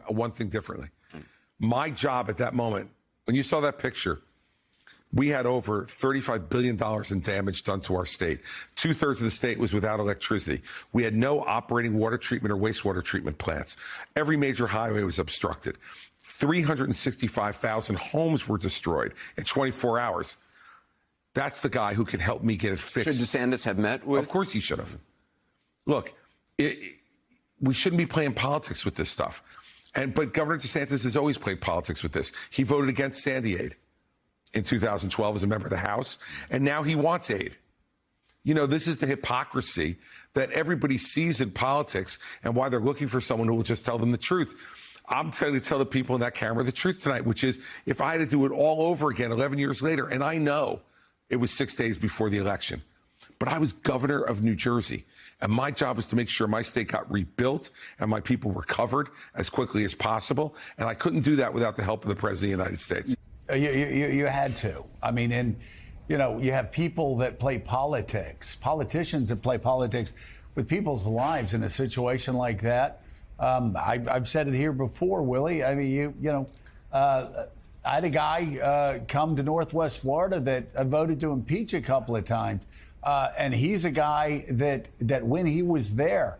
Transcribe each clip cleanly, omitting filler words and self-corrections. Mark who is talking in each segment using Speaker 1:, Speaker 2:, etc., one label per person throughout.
Speaker 1: one thing differently. My job at that moment, when you saw that picture, we had over $35 billion in damage done to our state. 2/3 of the state was without electricity. We had no operating water treatment or wastewater treatment plants. Every major highway was obstructed. 365,000 homes were destroyed in 24 hours. That's the guy who can help me get it fixed.
Speaker 2: Should DeSantis have met with?
Speaker 1: Of course he should have. Look, we shouldn't be playing politics with this stuff. But Governor DeSantis has always played politics with this. He voted against Sandy aid in 2012 as a member of the House, and now he wants aid. You know, this is the hypocrisy that everybody sees in politics and why they're looking for someone who will just tell them the truth. I'm trying to tell the people in that camera the truth tonight, which is if I had to do it all over again 11 years later, and I know it was 6 days before the election, but I was governor of New Jersey, and my job was to make sure my state got rebuilt and my people were covered as quickly as possible, and I couldn't do that without the help of the President of the United States.
Speaker 3: You had to. I mean, and, you know, you have people that play politics, politicians that play politics with people's lives in a situation like that. I've said it here before, Willie. I mean, I had a guy come to Northwest Florida that voted to impeach a couple of times. And he's a guy that when he was there,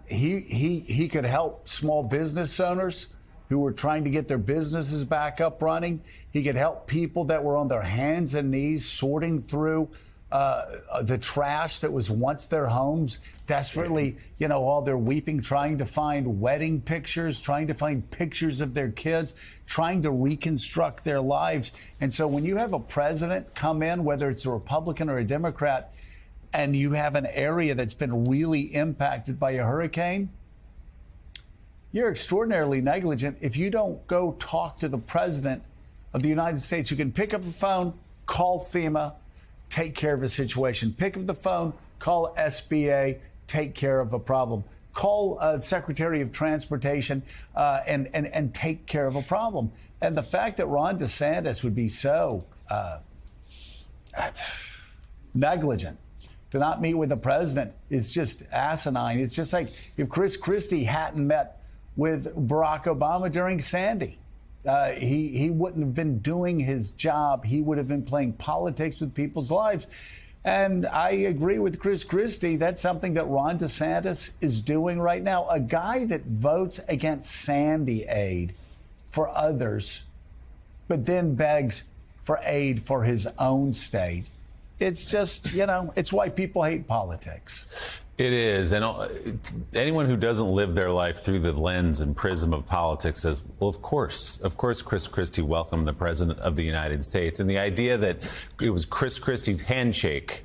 Speaker 3: he could help small business owners who were trying to get their businesses back up running. He could help people that were on their hands and knees sorting through the trash that was once their homes, desperately, all their weeping, trying to find wedding pictures, trying to find pictures of their kids, trying to reconstruct their lives. And so when you have a president come in, whether it's a Republican or a Democrat, and you have an area that's been really impacted by a hurricane, you're extraordinarily negligent if you don't go talk to the president of the United States. You can pick up the phone, call FEMA, take care of a situation. Pick up the phone, call SBA, take care of a problem. Call Secretary of Transportation and take care of a problem. And the fact that Ron DeSantis would be so negligent to not meet with the president is just asinine. It's just like if Chris Christie hadn't met with Barack Obama during Sandy. He wouldn't have been doing his job. He would have been playing politics with people's lives. And I agree with Chris Christie. That's something that Ron DeSantis is doing right now. A guy that votes against Sandy aid for others, but then begs for aid for his own state. It's just, it's why people hate politics.
Speaker 4: It is. And anyone who doesn't live their life through the lens and prism of politics says, well, of course, Chris Christie welcomed the president of the United States. And the idea that it was Chris Christie's handshake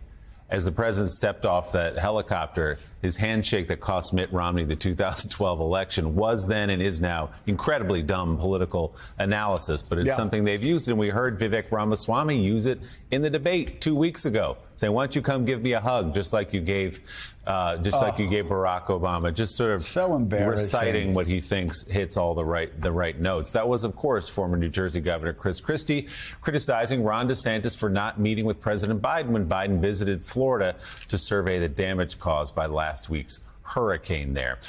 Speaker 4: as the president stepped off that helicopter, his handshake that cost Mitt Romney the 2012 election, was then and is now incredibly dumb political analysis. But it's something they've used. And we heard Vivek Ramaswamy use it in the debate 2 weeks ago, saying, why don't you come give me a hug, just like you gave Barack Obama, just sort of
Speaker 3: so
Speaker 4: reciting what he thinks hits all the right notes. That was, of course, former New Jersey Governor Chris Christie criticizing Ron DeSantis for not meeting with President Biden when Biden visited Florida to survey the damage caused by last week's hurricane there.